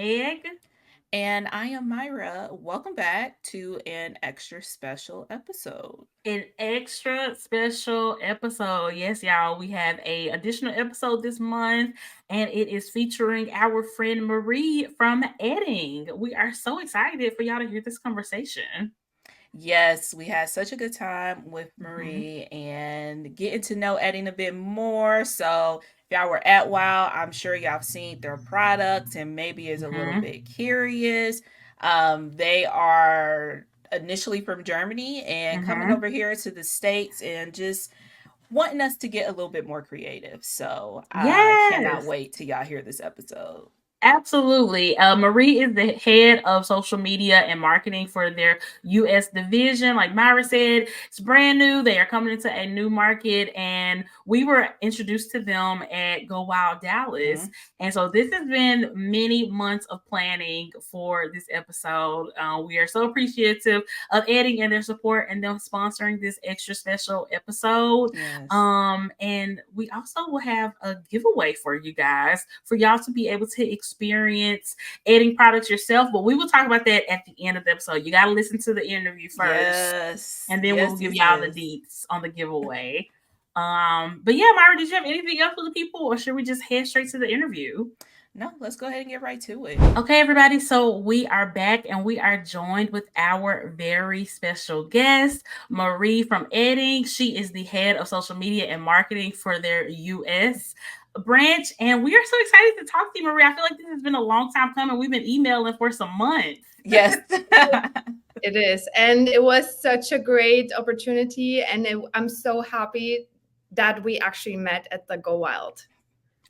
Meg. And I am Myra. Welcome back to an extra special episode. An extra special episode. Yes, y'all, we have a additional episode this month, and it is featuring our friend Marie from Edding. We are so excited for y'all to hear this conversation. Yes, we had such a good time with Mhm. Marie and getting to know Edding a bit more. So, if y'all were at WOW, I'm sure y'all have seen their products and maybe is a little Mhm. bit curious. They are initially from Germany and coming Mhm. over here to the States and just wanting us to get a little bit more creative. So, I cannot Yes. wait till y'all hear this episode. Absolutely. Marie is the head of social media and marketing for their US division. Like Myra said, it's brand new. They are coming into a new market, and we were introduced to them at Go Wild Dallas. Mhm. And so this has been many months of planning for this episode. We are so appreciative of Edding and their support and them sponsoring this extra special episode. Yes. And we also will have a giveaway for you guys for y'all to be able to experience Edding products yourself. But we will talk about that at the end of the episode. You got to listen to the interview first, Yes. and then we'll Yes, give yes, y'all the yes. deets on the giveaway. But yeah, Myra, did you have anything else for the people, or should we just head straight to the interview? No, let's go ahead and get right to it. Okay, everybody. So we are back and we are joined with our very special guest, Marie from Edding. She is the head of social media and marketing for their US branch. And we are so excited to talk to you, Marie. I feel like this has been a long time coming. We've been emailing for some months. Yes. It is. And it was such a great opportunity. And I'm so happy that we actually met at the Go Wild.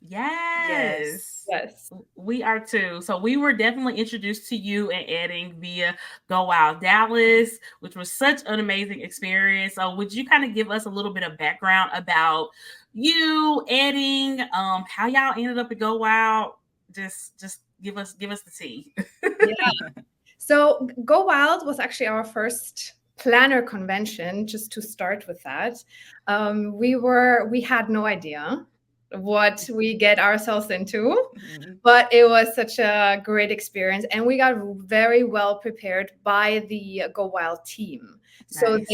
Yes. Yes. Yes. We are too. So we were definitely introduced to you and Edding via Go Wild Dallas, which was such an amazing experience. So would you kind of give us a little bit of background about you, Edding, how y'all ended up at Go Wild? Just give us the tea. Yeah. So Go Wild was actually our first planner convention, just to start with that. We had no idea what we get ourselves into, Mhm. but it was such a great experience, and we got very well prepared by the Go Wild team. So Nice.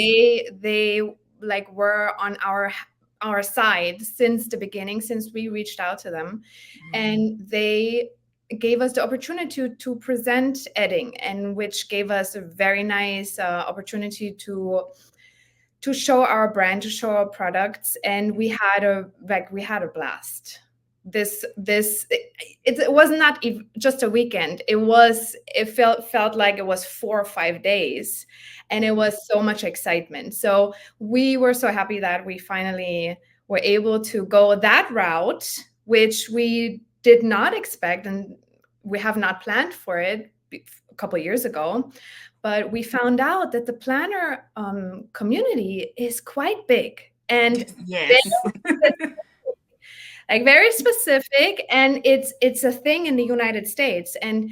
they like were on our side since the beginning, since we reached out to them, and they gave us the opportunity to present Edding, and which gave us a very nice opportunity to show our brand, to show our products, and we had a blast. It was not just a weekend. It felt like it was 4 or 5 days, and it was so much excitement. So we were so happy that we finally were able to go that route, which we did not expect, and we have not planned for it a couple of years ago. But we found out that the planner community is quite big and Yes. like very specific, and it's a thing in the United States. And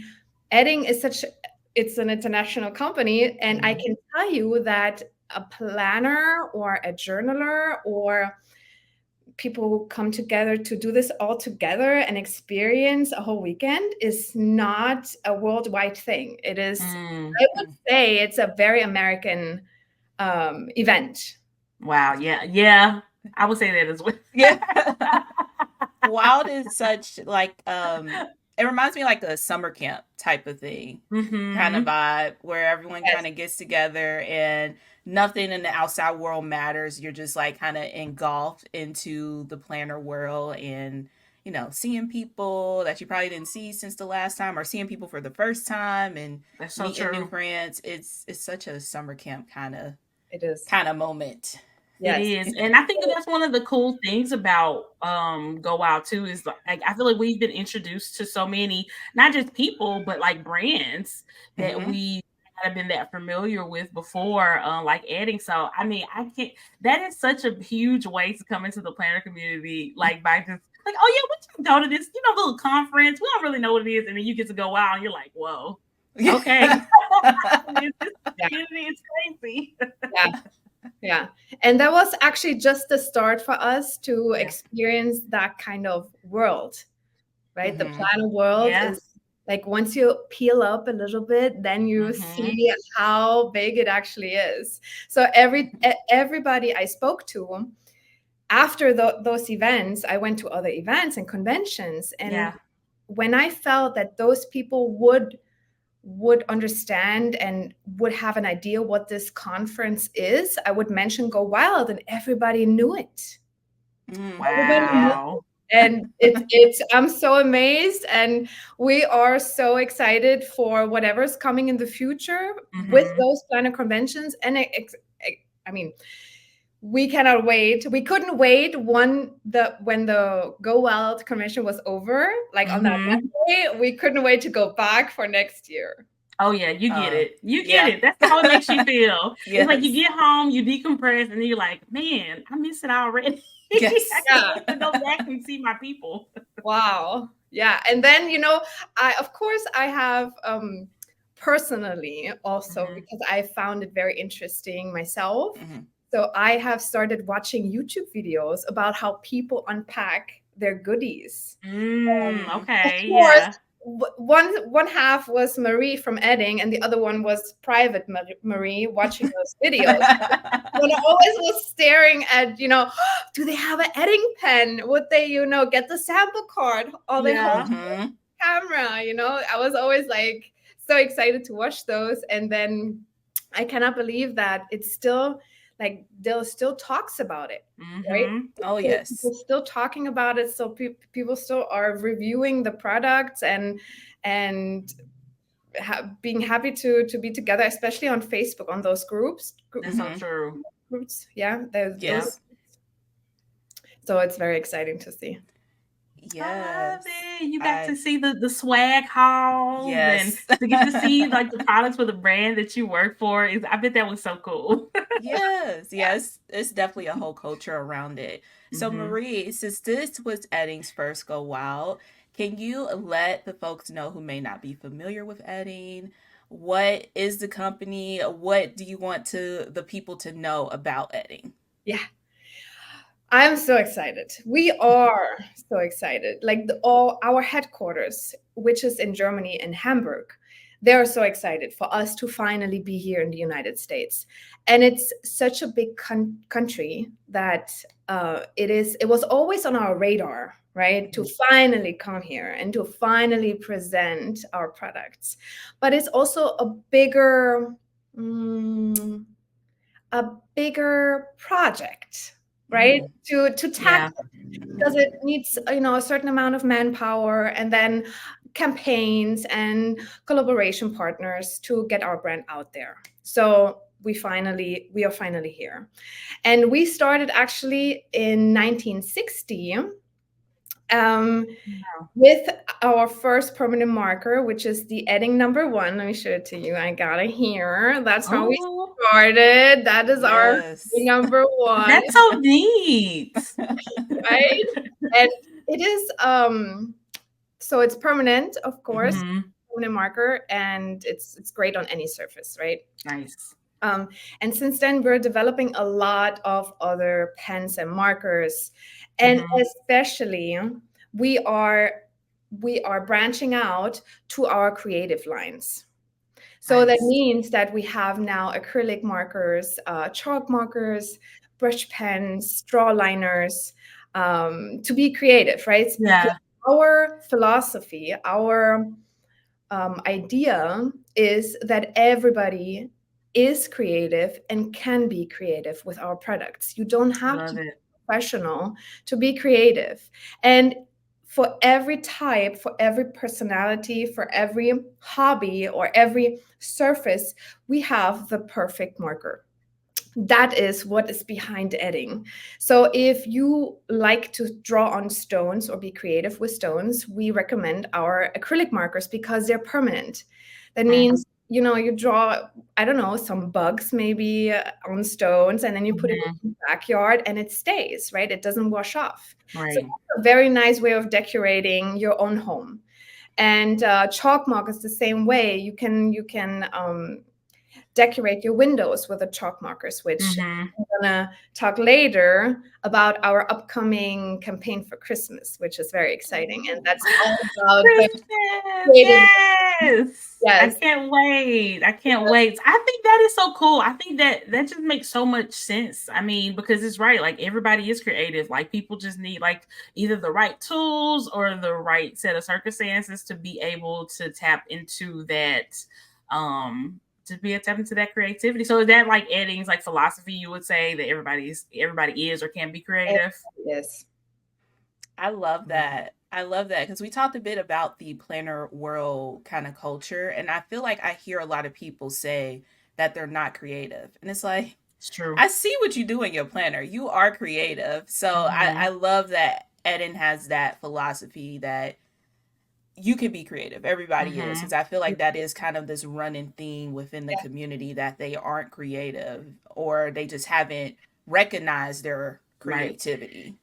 Edding is such it's an international company, and I Mhm. can tell you that a planner or a journaler or people who come together to do this all together and experience a whole weekend is not a worldwide thing. It is, Mm. I would say, it's a very American event. Wow. Yeah. Yeah. I would say that as well. Yeah. Wild is such like it reminds me like a summer camp type of thing. Kind of Mm-hmm. vibe where everyone Yes. kind of gets together and nothing in the outside world matters. You're just like kind of engulfed into the planner world and seeing people that you probably didn't see since the last time or seeing people for the first time and That's so meeting new true. friends. It's such a summer camp It is. kind of moment. It Yes. is. And I think that's one of the cool things about Go Out too is like I feel like we've been introduced to so many, not just people, but like brands that Hmm. we have been that familiar with before, like Edding. So I mean, I can't that is such a huge way to come into the planner community, like by just like, oh yeah, we just go to this, little conference. We don't really know what it is, and then you get to go out and you're like, whoa, okay. This Yeah. community is crazy. Yeah. Yeah. And that was actually just the start for us to Yeah. experience that kind of world, right? The Hmm. planner world Yeah. is. Like once you peel up a little bit, then you see how big it actually is. So everybody I spoke to after those events, I went to other events and conventions, and when I felt that those people would understand and would have an idea what this conference is, I would mention Go Wild, and everybody knew it. Wow. And it's I'm so amazed, and we are so excited for whatever's coming in the future with those planner conventions. And I mean, we cannot wait. We couldn't wait when the Go Wild convention was over, like on that Monday. We couldn't wait to go back for next year. Oh yeah, you get it. You get it. That's how it makes you feel. It's like you get home, you decompress, and then you're like, man, I miss it already. Yes. I can't wait to go back and see my people. Wow. Yeah. And then, I have personally also, because I found it very interesting myself. So I have started watching YouTube videos about how people unpack their goodies. Okay. Of course, one half was Marie from Edding, and the other one was private Marie watching those videos. And I always was staring at, do they have an Edding pen? Would they, get the sample card? Or they hold the camera? I was always like so excited to watch those. And then I cannot believe that it's still like Dill still talks about it, right? Oh yes, people still talking about it. So people still are reviewing the products and being happy to be together, especially on Facebook on those groups. That's so true. Groups, yeah. Those. So it's very exciting to see. Yes. I love it. You got to see the swag hauls and to get to see like the products for the brand that you work for. I bet that was so cool. Yes. It's definitely a whole culture around it. So Marie, since this was Edding's first Go Wild, can you let the folks know who may not be familiar with Edding? What is the company? What do you want the people to know about Edding? Yeah. I'm so excited. We are so excited. Like all our headquarters, which is in Germany and Hamburg, they're so excited for us to finally be here in the United States. And it's such a big country that it was always on our radar, right? To finally come here and to finally present our products. But it's also a bigger project, right? To tackle, because it needs a certain amount of manpower, and then campaigns and collaboration partners to get our brand out there. So we are finally here, and we started actually in 1960 with our first permanent marker, which is the Edding number 1. Let me show it to you. I got it here. That's how we started. That is our number 1. That's so neat. Right? And it is so it's permanent, of course, permanent marker, and it's great on any surface, right? Nice. And since then, we're developing a lot of other pens and markers, and especially we are branching out to our creative lines. So that means that we have now acrylic markers, chalk markers, brush pens, straw liners, to be creative, right? Yeah. Because our philosophy, our idea is that everybody is creative and can be creative with our products. You don't have to be professional to be creative. And for every type, for every personality, for every hobby or every surface, we have the perfect marker. That is what is behind Edding. So if you like to draw on stones or be creative with stones, we recommend our acrylic markers because they're permanent. That means, you draw, I don't know, some bugs maybe on stones, and then you put it in the backyard and it stays, right? It doesn't wash off. Right. So it's a very nice way of decorating your own home. And chalk markers the same way. You can decorate your windows with the chalk markers, which Mm-hmm. I'm gonna talk later about our upcoming campaign for Christmas, which is very exciting. And that's all about the Christmas, creative. yes. I Yes. can't wait. I can't wait. I think that is so cool. I think that just makes so much sense. I mean, because it's right. Like everybody is creative. Like people just need like either the right tools or the right set of circumstances to be able to tap into that to be able to tap into that creativity. So is that like Edding's like philosophy, you would say that everybody is or can be creative? Yes. I love that. I love that because we talked a bit about the planner world kind of culture, and I feel like I hear a lot of people say that they're not creative. And it's like, It's true. I see what you do in your planner. You are creative. So I Mm-hmm. love that Eden has that philosophy that you can be creative. Everybody is. Mm-hmm. Because I feel like that is kind of this running theme within the Yeah. community that they aren't creative or they just haven't recognized their Right. creativity.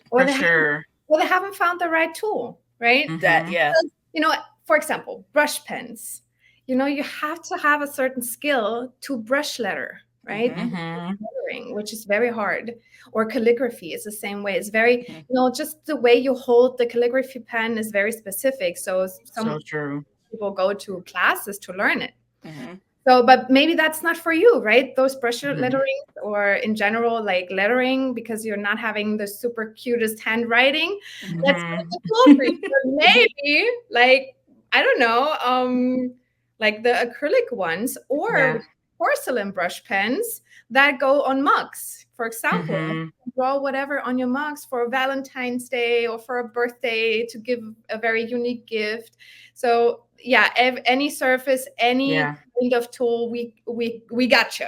Or For they haven't, sure. or they haven't found the right tool, right? That, Mm-hmm. yeah. You know, for example, brush pens. You know, you have to have a certain skill to brush letter, right? Mm-hmm. Mm-hmm. Lettering, which is very hard. Or calligraphy is the same way. It's very, Mm-hmm. just the way you hold the calligraphy pen is very specific. So So some true. people go to classes to learn it. Mm-hmm. So, but maybe that's not for you, right? Those brush Mm-hmm. lettering or in general, like lettering, because you're not having the super cutest handwriting. Mm-hmm. That's not the Mm-hmm. tool for you. But maybe, like, I don't know, like the acrylic ones or Yeah. porcelain brush pens that go on mugs. For example, Mm-hmm. draw whatever on your mugs for Valentine's Day or for a birthday to give a very unique gift. So yeah, any surface, any Yeah. kind of tool, we got you.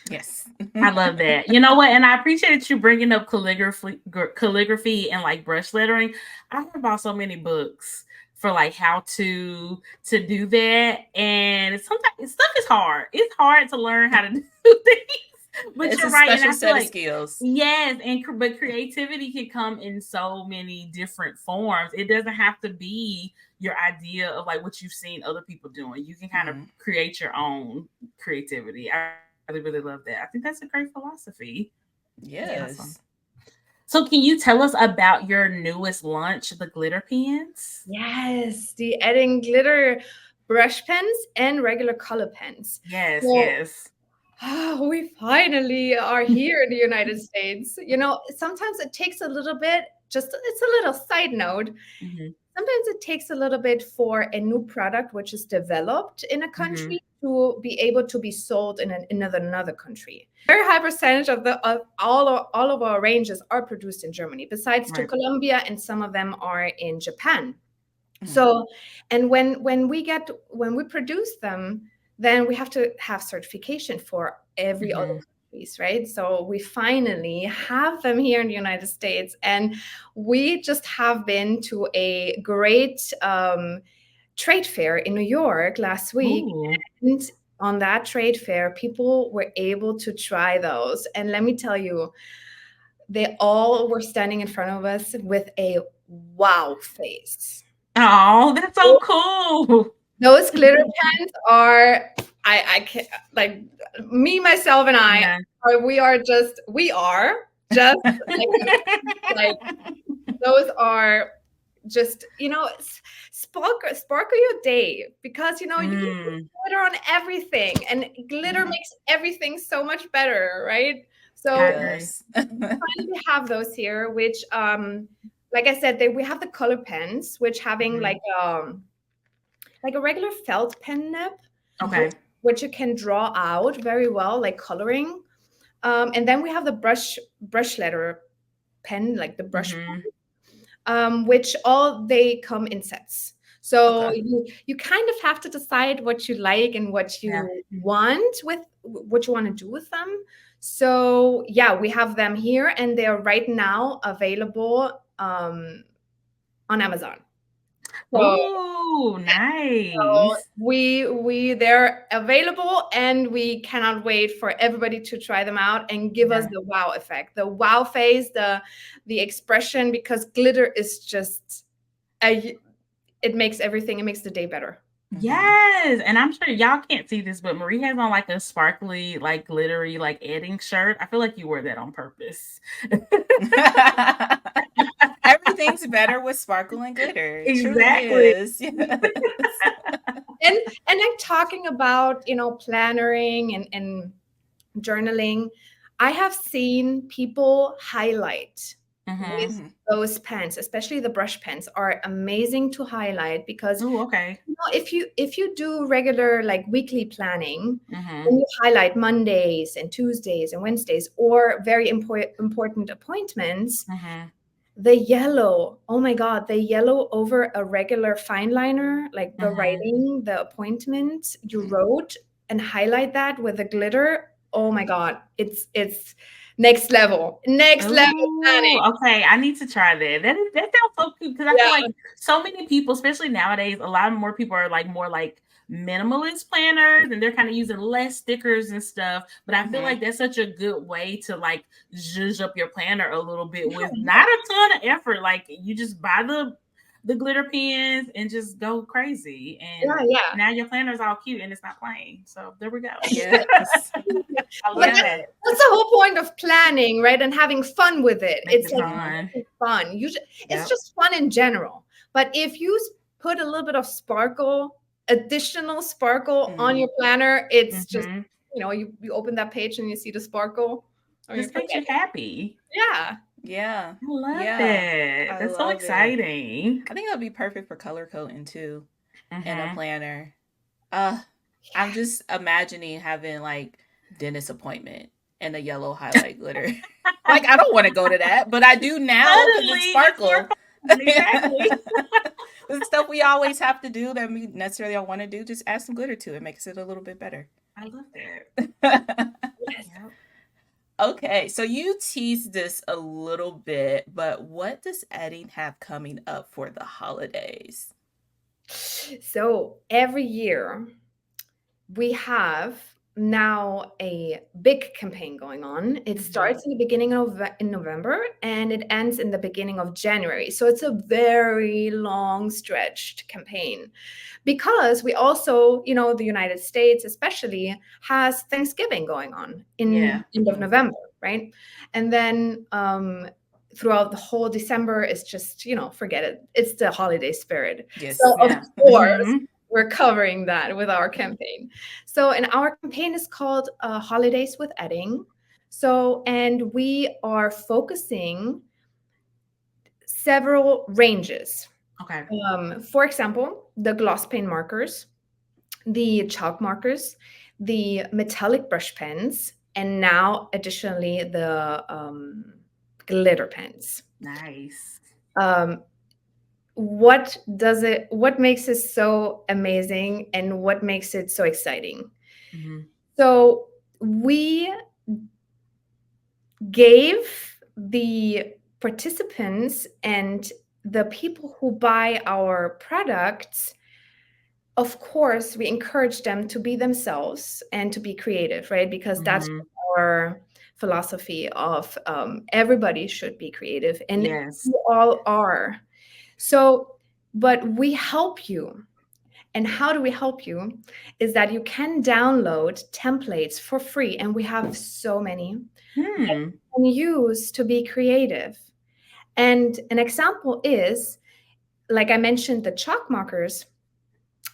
Yes. I love that. You know what? And I appreciate you bringing up calligraphy and like brush lettering. I have bought so many books for like how to do that, and sometimes stuff is hard. It's hard to learn how to do things, but It's you're a right, and special I feel set of like skills. yes, but creativity can come in so many different forms. It doesn't have to be your idea of like what you've seen other people doing. You can kind of Mm-hmm. create your own creativity. I really love that. I think that's a great philosophy. That's awesome. Yes. So, can you tell us about your newest launch, the glitter pens? Yes, the Edding glitter brush pens and regular color pens. Yes, So yes. we finally are here in the United States. You know, sometimes it takes a little bit, just it's a little side note. Mm-hmm. Sometimes it takes a little bit for a new product which is developed in a Mm-hmm. country to be able to be sold in another country. Very high percentage of all of our ranges are produced in Germany, besides to Right. Colombia, and some of them are in Japan. Mm-hmm. So, and when we produce them, then we have to have certification for every other Mm-hmm. countries, right? So we finally have them here in the United States, and we just have been to a great trade fair in New York last week, Ooh. and on that trade fair, people were able to try those, and let me tell you, they all were standing in front of us with a wow face. Oh, that's so cool. Those glitter pens are I can't, like, me, myself, and I Yeah. we are just like those are just, sparkle your day, because you can put Mm, glitter on everything, and glitter Mm-hmm. makes everything so much better, right? It I So agree. does. finally have those here, which like I said, we have the color pens, which having Mm-hmm. like a regular felt pen nib, Mm-hmm. Okay. which you can draw out very well, like coloring. And then we have the brush letter pen, like the brush, Mm-hmm. which all they come in sets. So Okay. you kind of have to decide what you like and what Yeah. you want with what you want to do with them. So yeah, we have them here, and they are right now available on Amazon. So Ooh, nice. they're available, and we cannot wait for everybody to try them out and give us Yeah. the wow effect, the wow face, the expression, because glitter is just a, it makes the day better. Mm-hmm. Yes, and I'm sure y'all can't see this, but Marie has on like a sparkly, like glittery, like Edding shirt. I feel like you wore that on purpose. Everything's better with sparkle and glitter. It truly Exactly. is. Yes. And like talking about, plannering and journaling, I have seen people highlight Mm-hmm. with Mm-hmm. those pens, especially the brush pens are amazing to highlight because Oh, okay. if you do regular like weekly planning Mm-hmm. and you highlight Mondays and Tuesdays and Wednesdays or very important appointments, Mm-hmm. the yellow, oh my God, the yellow over a regular fine liner, like the Mm-hmm. writing, the appointment you wrote, and highlight that with the glitter. Oh my God, it's next level planning. Oh, okay. I need to try that. That sounds so cute because I feel like Yeah. so many people, especially nowadays, a lot more people are like more like minimalist planners and they're kind of using less stickers and stuff. But I feel Mm-hmm. like that's such a good way to like zhuzh up your planner a little bit with not a ton of effort. Like you just buy the glitter pens and just go crazy. Yeah, And yeah. now your planner's all cute and it's not plain. So there we go. Yes. I But love Yeah. that. that's the whole point of planning, right? And having fun with it. Make It's it like Mm-hmm. fun. fun. It's Yep. just fun in general. But if you put a little bit of sparkle, additional sparkle on Mm-hmm. your planner, it's just, Mm-hmm. you open that page and you see the sparkle, or you Just makes forget you it. happy. Yeah. Yeah. I love Yeah. that. I That's so love it. exciting. I think that'll be perfect for color coding too in a Mhm. planner. Uh I'm just imagining having like dentist appointment and a yellow highlight glitter. Like I don't want to go to that, but I do now because it's Suddenly, it's more sparkle. fun. Exactly. The stuff we always have to do that we necessarily don't want to do, just add some glitter to it, makes it a little bit better. I love that. Yes. Yep. Okay, so you teased this a little bit, but what does Edding have coming up for the holidays? So every year we have now a big campaign going on. It Mhm. starts in the beginning of in November and it ends in the beginning of January. So it's a very long stretched campaign because we also, the United States especially has Thanksgiving going on Yeah. in end of Mhm. November, right? And then throughout the whole December, it's just, forget it. It's the holiday spirit. So Yes. of Yeah. course, Mhm. we're covering that with our campaign. So, and our campaign is called Holidays with Edding. So, and we are focusing several ranges. Okay. For example, the gloss pen markers, the chalk markers, the metallic brush pens, and now additionally the glitter pens. Nice. Um, what makes it so amazing and what makes it so exciting? Mhm. So we gave the participants and the people who buy our products, of course, we encourage them to be themselves and to be creative, right? Because that's Mhm. our philosophy of everybody should be creative, and Yes. we all are. So, but we help you. And how do we help you? Is that you can download templates for free, and we have so many that Hmm. you can use to be creative. And an example is, like I mentioned, the chalk markers.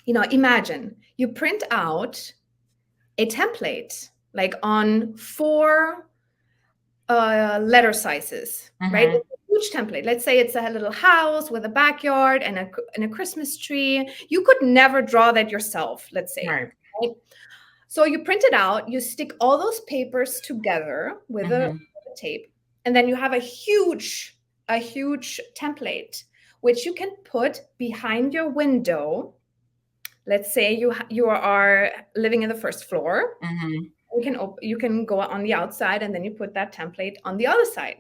Imagine you print out a template like on four letter sizes, right? Mhm. It's a huge template. Let's say it's a little house with a backyard and a Christmas tree. You could never draw that yourself, let's say, Right. right? So you print it out, you stick all those papers together with a Mhm. tape, and then you have a huge template which you can put behind your window. Let's say you are living in the first floor. Mhm. You can go on the outside, and then you put that template on the other side,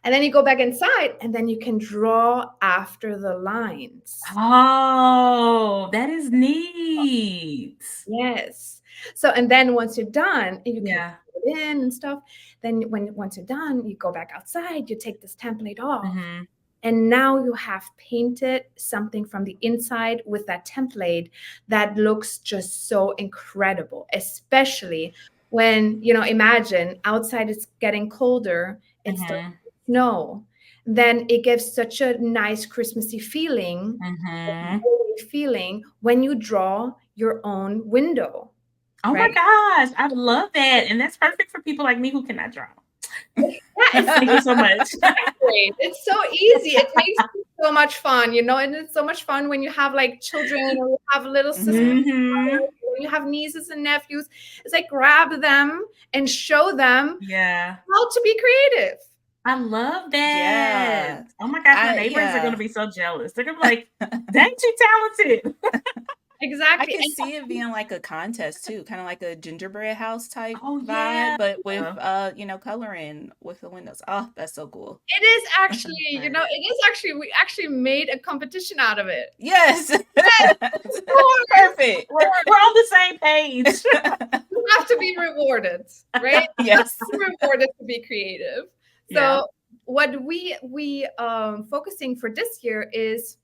and then you go back inside, and then you can draw after the lines. Oh, that is neat. Yes. So, and then once you're done, and you can Yeah. put it in and stuff. Then once you're done, you go back outside. You take this template off, Mhm. And now you have painted something from the inside with that template that looks just so incredible, especially when, imagine outside it's getting colder, it's starting Mm-hmm. to snow. Then it gives such a nice Christmassy Mm-hmm. feeling when you draw your own window, Oh my right? gosh, I love that. And that's perfect for people like me who cannot draw. Yeah, it's Thank you so much. great. It's so easy. It makes it so much fun, and it's so much fun when you have like children or you have little sisters, Mhm. Mm-hmm. or you have nieces and nephews. It's like grab them and show them Yeah. how to be creative. I love that. Yeah. Oh my gosh, my neighbors are gonna Yeah. be so jealous. They're gonna be like, dang, you talented. I Exactly. could see it being like a contest too, kind of like a gingerbread house type Oh yeah. vibe, but with coloring with the windows. Oh, that's so cool. It is actually, Right. we actually made a competition out of it. Yes. Of course, Perfect. We're on the same page. you have to be rewarded, right? Yes. Rewarded to be creative. Yeah. So what we focusing for this year is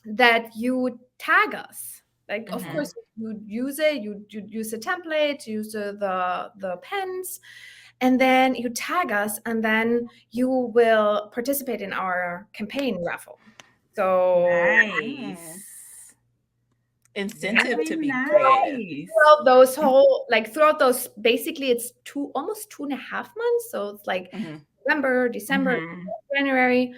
that you tag us. Like, of Mhm. course, you use it. You use the template, use the pens, and then you tag us, and then you will participate in our campaign raffle. So Nice. Incentive Very to be creative. nice. throughout those, basically it's almost 2.5 months. So it's like Mhm. November, December, Mhm. January.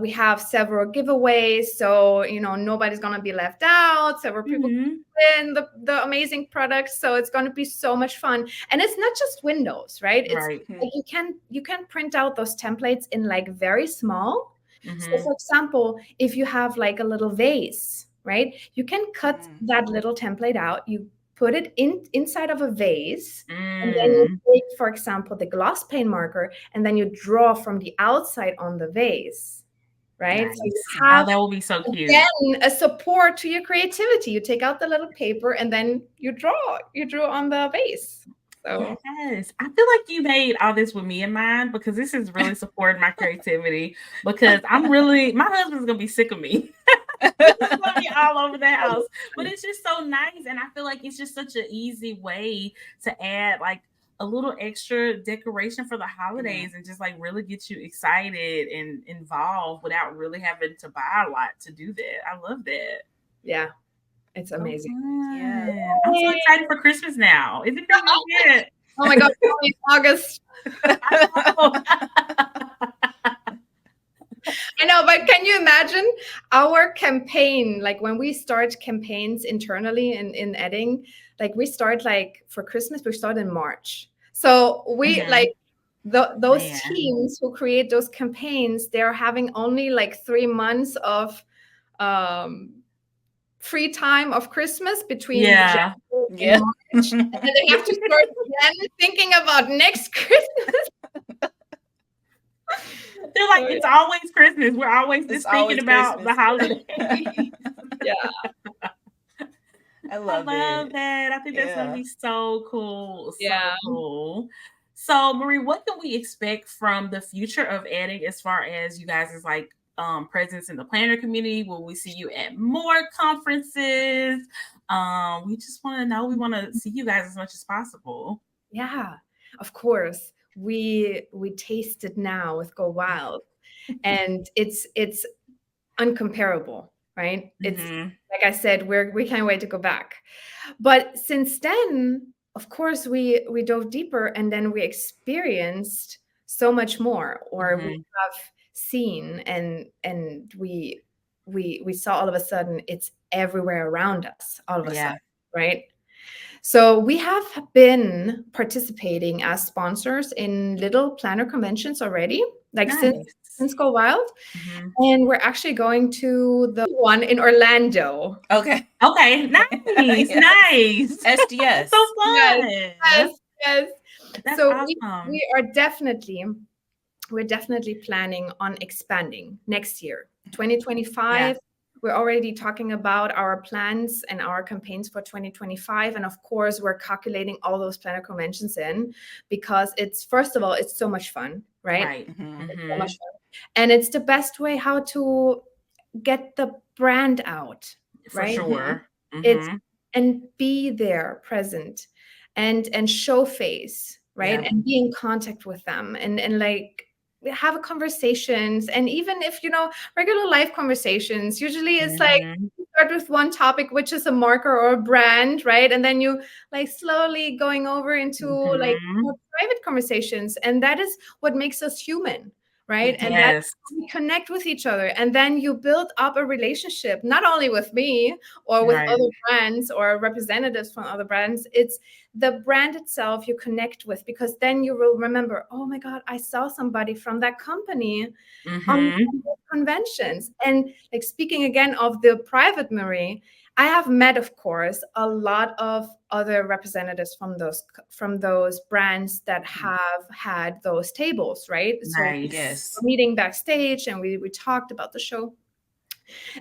We have several giveaways, so nobody's gonna be left out. Several people Mhm. win the amazing products, so it's gonna be so much fun. And it's not just windows, right? It's Right. like you can print out those templates in like very small. So, Mhm. for example, if you have like a little vase, right? You can cut that little template out. You put it inside of a vase, and then you Mm. take, for example, the gloss paint marker, and then you draw from the outside on the vase, right? So you Nice. Oh, have, that will be so cute. again, a support to your creativity. You take out the little paper, and then you draw. You draw on the vase. So Yes. I feel like you made all this with me in mind because this is really supporting my creativity because my husband's gonna be sick of me. He's gonna be all over the house. But it's just so nice. And I feel like it's just such an easy way to add like a little extra decoration for the holidays and just like really get you excited and involved without really having to buy a lot to do that. I love that. yeah, it's So amazing. Yeah. fun. I'm so excited for Christmas now. Is it feeling good? Oh my God, it's August. I know. I know, but can you imagine our campaign? Like when we start campaigns internally in Edding, like we start like for Christmas, we start in March. So we Mhm. like those Man. teams who create those campaigns, they're having only like 3 months of um, free time of Christmas between Yeah. January and Yeah. March, and then they have to start again thinking about next Christmas. I feel like So, it's always Christmas. We're always It's just thinking always about the Christmas. holidays. yeah. I I love love it. that. I think that's gonna Yeah. be so cool. Yeah. So cool. So Marie, what can we expect from the future of Edding as far as you guys is like presence in the planner community? Will we see you at more conferences? We just want to know. We want to see you guys as much as possible. Yeah, of course. We taste it now with Go Wild, and it's uncomparable, right? It's Mm-hmm. like I said, we can't wait to go back. But since then, of course, we dove deeper, and then we experienced so much more, or we Mm-hmm. have seen, and we saw all of a sudden it's everywhere around us, all of a Yeah. sudden, right? So we have been participating as sponsors in little planner conventions already, like Nice. since Go Wild, Mm-hmm. and we're actually going to the one in Orlando. Okay. Okay. Nice. Yes. Nice. SDS. So Yes, fun. yes. That's So awesome. we're definitely planning on expanding next year, Yeah. 2025. We're already talking about our plans and our campaigns for 2025. And of course, we're calculating all those planner conventions in because it's, first of all, it's so much fun, right? Right. Mhm. It's so much Mm-hmm. fun. And it's the best way how to get the brand out, For right? sure. It's Mm-hmm. and be there present and show face, right? Yeah. And be in contact with them and like have conversations. And even if regular life conversations, usually it's like Mm-hmm. you start with one topic, which is a marker or a brand, right? And then you like slowly going over into like Mm-hmm. more private conversations, and that is what makes us human, right? And that's Yes. how we connect with each other, and then you build up a relationship, not only with me or with Right. other brands or representatives from other brands. It's the brand itself you connect with, because then you will remember, oh my God, I saw somebody from that company on Mm-hmm. those conventions. And like speaking again of the private Marie, I have met, of course, a lot of other representatives from those brands that have had those tables, right? So Nice. Yes. meeting backstage, and we talked about the show.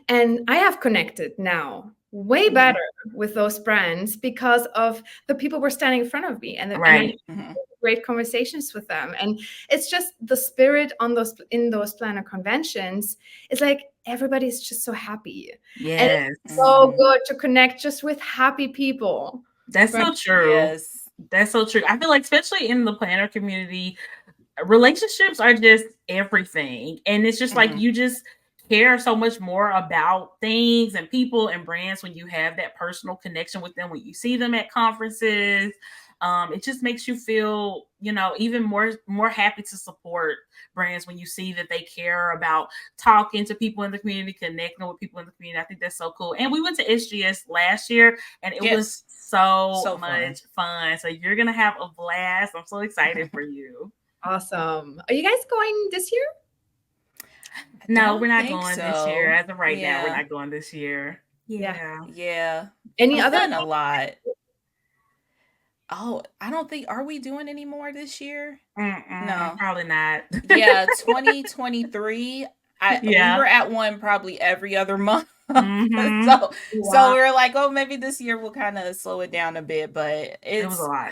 And I have connected now way Mhm. better with those brands because of the people were standing in front of me, and I Right. Mhm. great conversations with them. And it's just the spirit on those in those planner conventions. It's like everybody's just so happy, and Yes. it's so Mhm. good to connect just with happy people. That's Right? so true. Yes. That's so true. I feel like, especially in the planner community, relationships are just everything. And it's just like Mhm. you just care so much more about things and people and brands when you have that personal connection with them, when you see them at conferences. It just makes you feel, even more happy to support brands when you see that they care about talking to people in the community, connecting with people in the community. I think that's so cool. And we went to SGS last year, and it was Yes. so So fun. much fun. So you're gonna have a blast. I'm so excited for you. Awesome. Are you guys going this year? I No, we're don't not think going this year. so. As of right now, we're Yeah. not going this year. Yeah. Yeah. Yeah. Any I've other? done a lot. Oh, I don't think, are we doing any more this year? Mm-mm, No. probably not. Yeah, 2023. We Yeah. were at one probably every other month. Mm-hmm. So Wow. we were like, oh, maybe this year we'll kind of slow it down a bit, but It was a lot.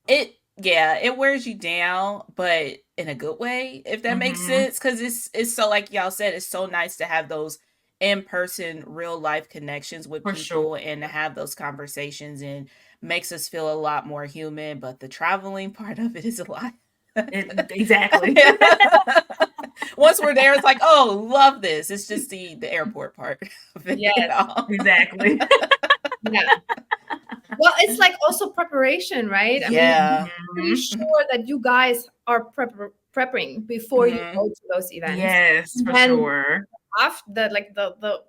it wears you down, but in a good way, if that makes Mm-hmm. sense. Because it's so, like y'all said, it's so nice to have those in-person real life connections with For sure. people and to have those conversations, and makes us feel a lot more human. But the traveling part of it is a lot. Exactly. Once we're there, it's like, oh, love this. It's just the airport part of it, Yes. Exactly. Yeah. Well, it's like also preparation, right? I mean, Yeah. I'm pretty Mm-hmm. sure that you guys are prepping before you Mhm. go to those events. Yes, And for then sure. after the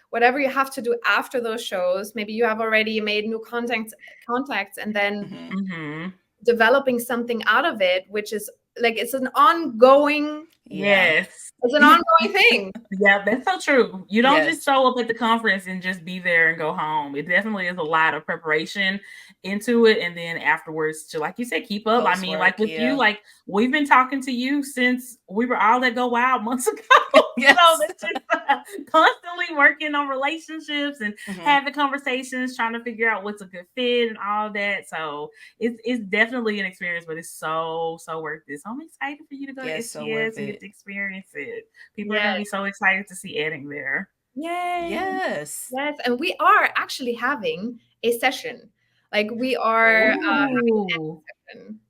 whatever you have to do after those shows, maybe you have already made new contacts, and then Mhm. Mm-hmm. developing something out of it, which is like Yeah. Yes. it's an ongoing thing. Yeah, that's so true. You don't just Yes. show up at the conference and just be there and go home. It definitely is a lot of preparation into it. And then afterwards, to, like you said, keep up. I Post mean, like work. with you, Yeah. like we've been talking to you since we were all at Go Wild months ago. So Yes. it's just constantly working on relationships and Mhm. having conversations, trying to figure out what's a good fit and all that. So it's definitely an experience, but it's so worth it. So I'm excited for you to go to Yes. So worth SGS and get it. to experience it. People are Yeah. going to be so excited to see Edding there. Yay. Yes. Yes. And we are actually having a session. Like we are Ooh,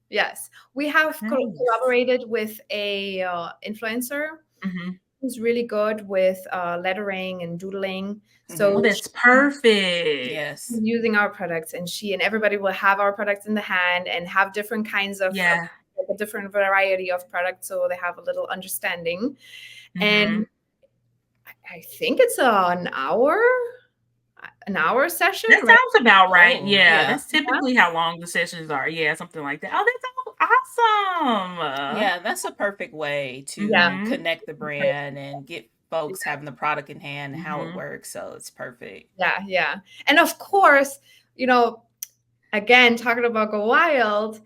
yes. We have nice. collaborated with a influencer Hmm. who's really good with lettering and doodling. Oh, So Mhm. that's perfect. Yes. using our products, and she and everybody will have our products in the hand and have different kinds of Yeah. like a different variety of products, so they have a little understanding. Hmm. And I think it's an hour session, That right? sounds about right. Oh, Yeah, yeah. that's typically how long the sessions are. Yeah, something like that. Oh, that's awesome. Yeah, that's a perfect way Yeah. to Hmm. connect the brand and get folks having the product in hand and how it Hmm. works. So it's perfect. Yeah, yeah. And of course, you know, again, talking about Go Wild,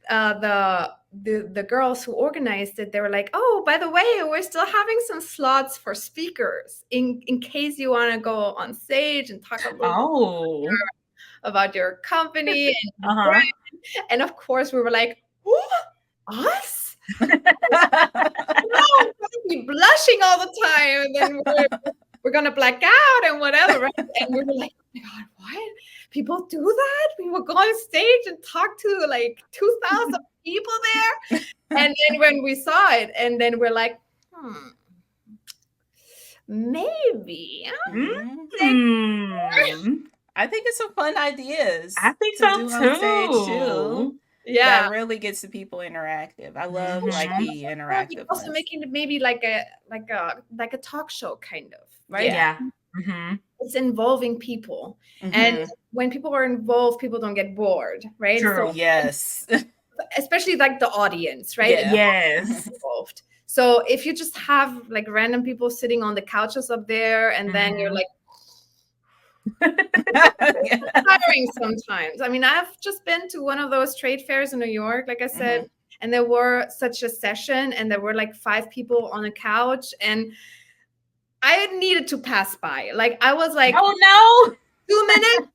the girls who organized it, they were like, "Oh, by the way, we're still having some slots for speakers in case you want to go on stage and talk a little bit Oh, about your company and your uh-huh. brand." And of course, we were like, "Who? Us?" we're gonna be blushing all the time, and then we're gonna black out and whatever, right? And we were like, oh my God, what? People do that? We will go on stage and talk to like 2,000 people there. And then when we saw it, and then we're like, maybe. I think it's some fun ideas. I think so do on stage too. Yeah, that really gets the people interactive. I love like the interactive. Also ones. making it maybe like a talk show kind of, right? Yeah. It's involving people, and when people are involved, people don't get bored, right? True. So, yes. Especially like the audience, right? Yeah. Yes. Involved. So if you just have like random people sitting on the couches up there, and then you're like tiring sometimes. I mean, I've just been to one of those trade fairs in New York, like I said, and there were such a session, and there were like 5 people on a couch, and I needed to pass by. Like I was like, oh no, 2 minutes.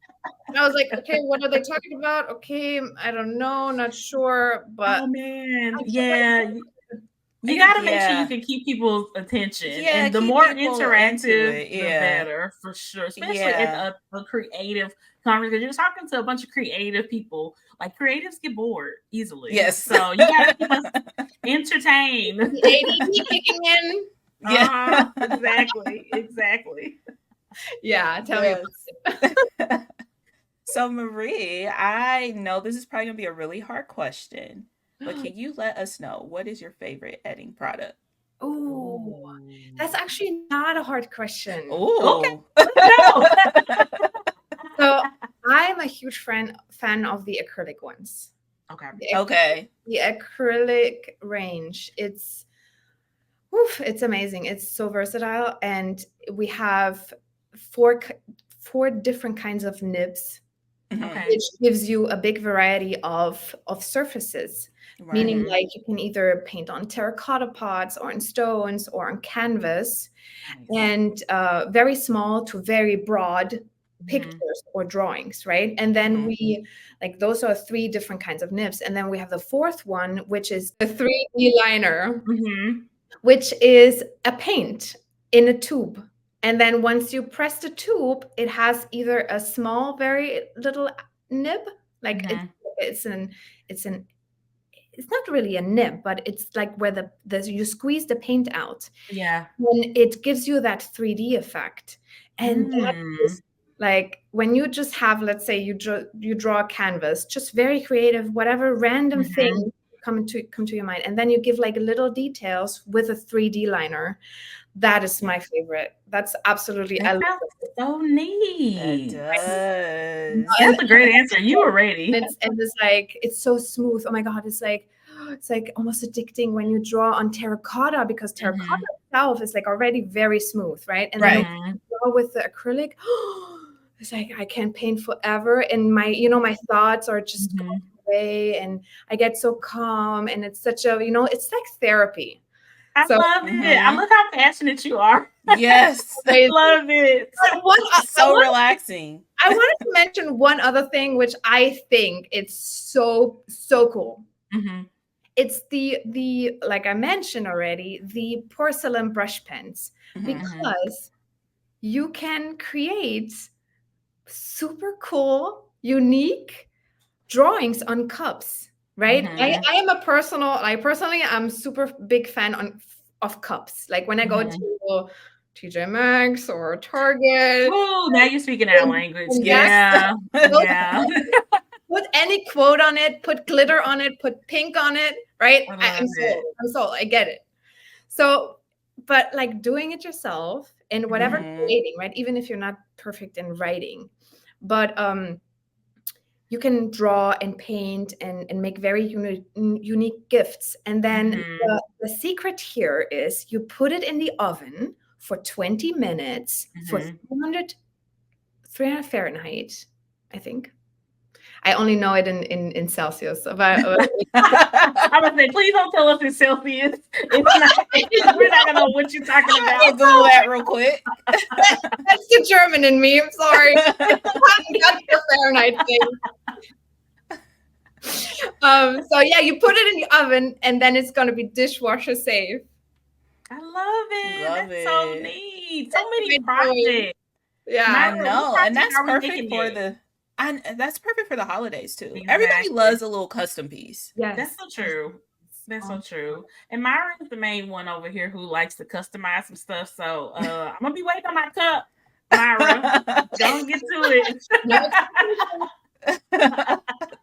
And I was like, okay, what are they talking about? Okay, I don't know, not sure, but oh man, yeah. You got to make sure you can keep people's attention, and the more interactive, the better, for sure. Especially at a creative conference, because you're talking to a bunch of creative people. Like creatives get bored easily. Yes, so you got to keep us entertained. The ADD kicking in. Yeah, exactly. Yeah, tell me about it. So Marie, I know this is probably gonna be a really hard question. But can you let us know, what is your favorite Edding product? Oh, that's actually not a hard question. Okay. So I'm a huge fan of the acrylic ones. Okay. The acrylic range. It's amazing. It's so versatile, and we have four different kinds of nibs, which gives you a big variety of surfaces. Right. Meaning like you can either paint on terracotta pots or on stones or on canvas. Nice. And very small to very broad pictures or drawings, right? And then we like those are 3 different kinds of nibs. And then we have the 4th one, which is the 3D liner, which is a paint in a tube. And then once you press the tube, it has either a small, very little nib, like it's not really a nib, but it's like where you squeeze the paint out. Yeah. When it gives you that 3D effect. And that is like when you just have, let's say you draw a canvas, just very creative, whatever random thing come to your mind. And then you give like little details with a 3D liner. That is my favorite. That's absolutely I love it. So neat. It does. That's a great answer. You were ready. And it's like it's so smooth. Oh my God, it's like almost addicting when you draw on terracotta, because terracotta itself is like already very smooth, right? And then you draw with the acrylic, it's like I can paint forever, and my thoughts are just going away, and I get so calm, and it's such a it's like therapy. I love it. I love how passionate you are. Yes. I love it. So relaxing. I wanted to mention one other thing, which I think it's so cool. It's the like I mentioned already, the porcelain brush pens, because you can create super cool, unique drawings on cups. Right. I personally am super big fan of cups. Like when I go to TJ Maxx or Target. Oh, now you're speaking our language. Yeah. Put any quote on it, put glitter on it, put pink on it. Right. I'm sold. I get it. So, but like doing it yourself and whatever creating, right? Even if you're not perfect in writing, but you can draw and paint and make very unique gifts. And then the secret here is you put it in the oven for 20 minutes for 300 Fahrenheit, I think. I only know it in Celsius. I would say, please don't tell us in Celsius. We're not gonna know what you're talking about. I'll Google that real quick. That's the German in me. I'm sorry. That's the Fahrenheit thing. So yeah, you put it in the oven and then it's going to be dishwasher safe. I love it. Love That's so it. neat. So That's a many great choice. projects. Yeah. I Myra, what know, and project are we making next? that's perfect for the holidays too. Everybody Exactly. loves a little custom piece. That's Yes. so true. That's so Um, true. And Myra is the main one over here who likes to customize some stuff. So I'm gonna be waiting on my cup, Myra. Don't get to it. no expectations.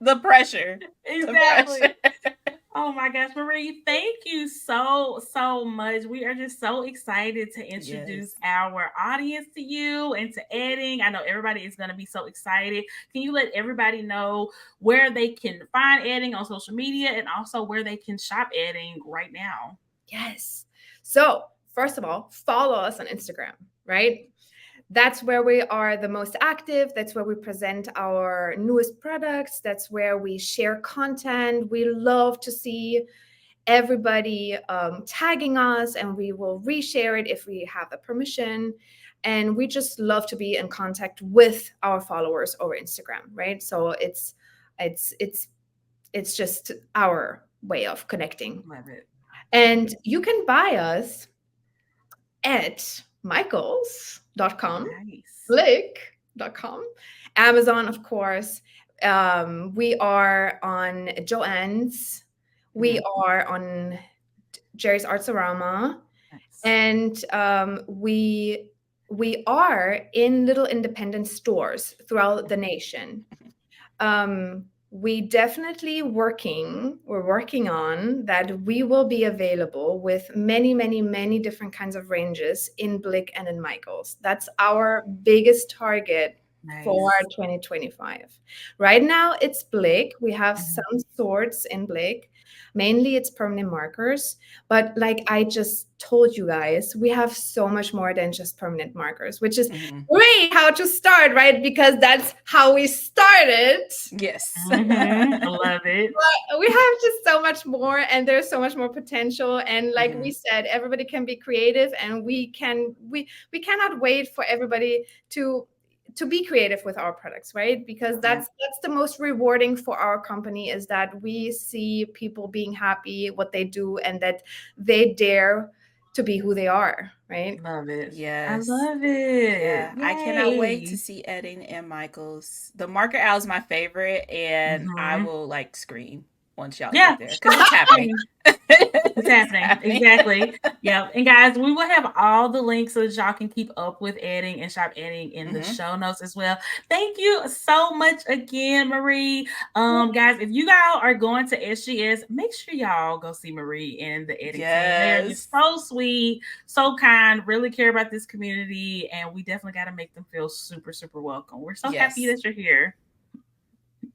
The pressure. The Exactly. pressure. Oh my gosh, Marie, thank you so much. We are just so excited to introduce Yes. our audience to you and to Edding. I know everybody is going to be so excited. Can you let everybody know where they can find Edding on social media and also where they can shop Edding right now? Yes. So, first of all, follow us on Instagram, right? That's where we are the most active. That's where we present our newest products. That's where we share content. We love to see everybody tagging us, and we will reshare it if we have the permission. And we just love to be in contact with our followers over Instagram, right? So it's it's it's just our way of connecting. Love it. And you can buy us at michaels.com, Nice. blick.com, Amazon, of course. We are on Joann's. We are on Jerry's Artsorama. Nice. And we are in little independent stores throughout the nation. We definitely we're working on that. We will be available with many different kinds of ranges in Blick and in Michaels. That's our biggest target for Nice. 2025. Right now it's Blick. We have Mhm. some sorts in Blick. Mainly it's permanent markers, but like I just told you guys, we have so much more than just permanent markers, which is great how to start, right? Because that's how we started. Yes. I love it. We have just so much more, and there's so much more potential. And like we said, everybody can be creative, and we cannot wait for everybody to be creative with our products, right? Because that's the most rewarding for our company, is that we see people being happy what they do and that they dare to be who they are, right? Love it. I Yes. love it. Yeah. I cannot wait to Yay. see Edding and Michaels. The marker owl is my favorite, and I Mhm. will like scream once y'all Yeah. get there because it's happening. It's It's happening. happening. Exactly. Yeah. And guys, we will have all the links so that y'all can keep up with Edding and shop Edding in the show notes as well. Thank you so much again, Marie. Guys, if you guys are going to SGS, make sure y'all go see Marie and the Edding team. They are just Yes. so sweet, so kind, really care about this community, and we definitely got to make them feel super welcome. We're so happy Yes. that you're here.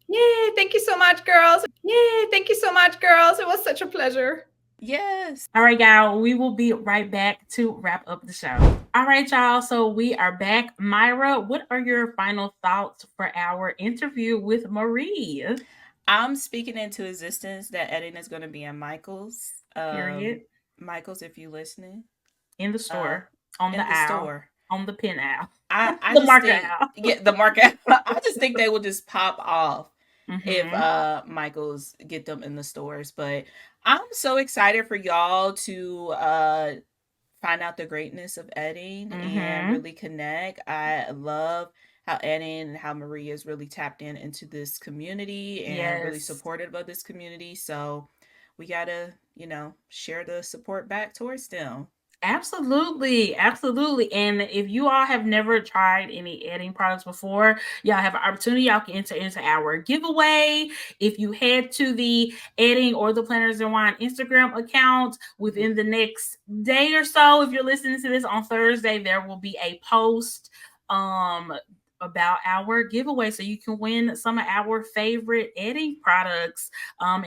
Yay, thank you so much, girls. Yay, thank you so much, girls. It was such a pleasure. Yes. All right, y'all. We will be right back to wrap up the show. All right, y'all. So we are back. Myra, what are your final thoughts for our interview with Marie? I'm speaking into existence that Edding is going to be in Michael's. Period. Michael's, if you listening, In the store, on the in the aisle, store, on the pen aisle, I the just marker think, aisle. yeah, the market. I just think they will just pop off if Mm-hmm. Michael's get them in the stores. But I'm so excited for y'all to find out the greatness of Edding and Mm-hmm. really connect. I love how Edding and how Maria is really tapped into this community and really Yes. supportive of this community. So we gotta, share the support back towards them. Absolutely, absolutely. And if you all have never tried any Edding products before, y'all have an opportunity. Y'all can enter into our giveaway. If you head to the Edding or the Planners and Wine Instagram account within the next day or so, if you're listening to this on Thursday, there will be a post about our giveaway, so you can win some of our favorite Edding products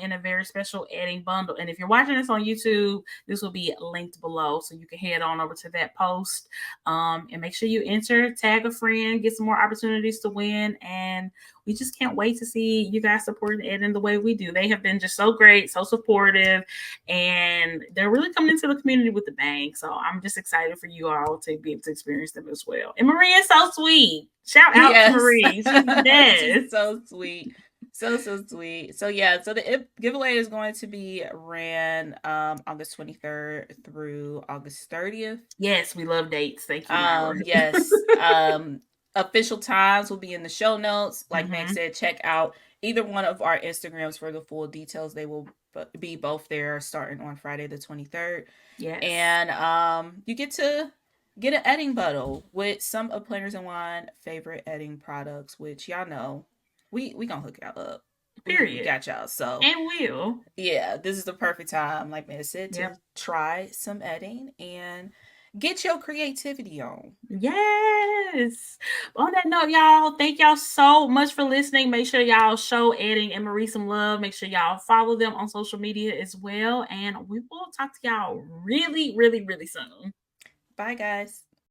in a very special Edding bundle. And if you're watching this on YouTube, this will be linked below, so you can head on over to that post and make sure you enter, tag a friend, get some more opportunities to win. And we just can't wait to see you guys supporting Edding the way we do. They have been just so great, so supportive, and they're really coming into the community with the bang. So I'm just excited for you all to be able to experience them as well. And Maria is so sweet. Shout out to Marie. She's the best. She's so sweet. So sweet. So yeah, so the giveaway is going to be ran August 23rd through August 30th. Yes, we love dates. Thank you, Myra. Yes. Official times will be in the show notes. Like Meg said, check out either one of our Instagrams for the full details. They will be both there starting on Friday the 23rd. Yes. And you get to get an Edding bottle with some of Planners and Wine favorite Edding products, which y'all know we gonna hook y'all up. We got y'all. So and will. Yeah, this is the perfect time, like Meg said, to try some Edding and get your creativity on. Yes. On that note, y'all, thank y'all so much for listening. Make sure y'all show Edding and Marie some love. Make sure y'all follow them on social media as well. And we will talk to y'all really, really, really soon. Bye, guys.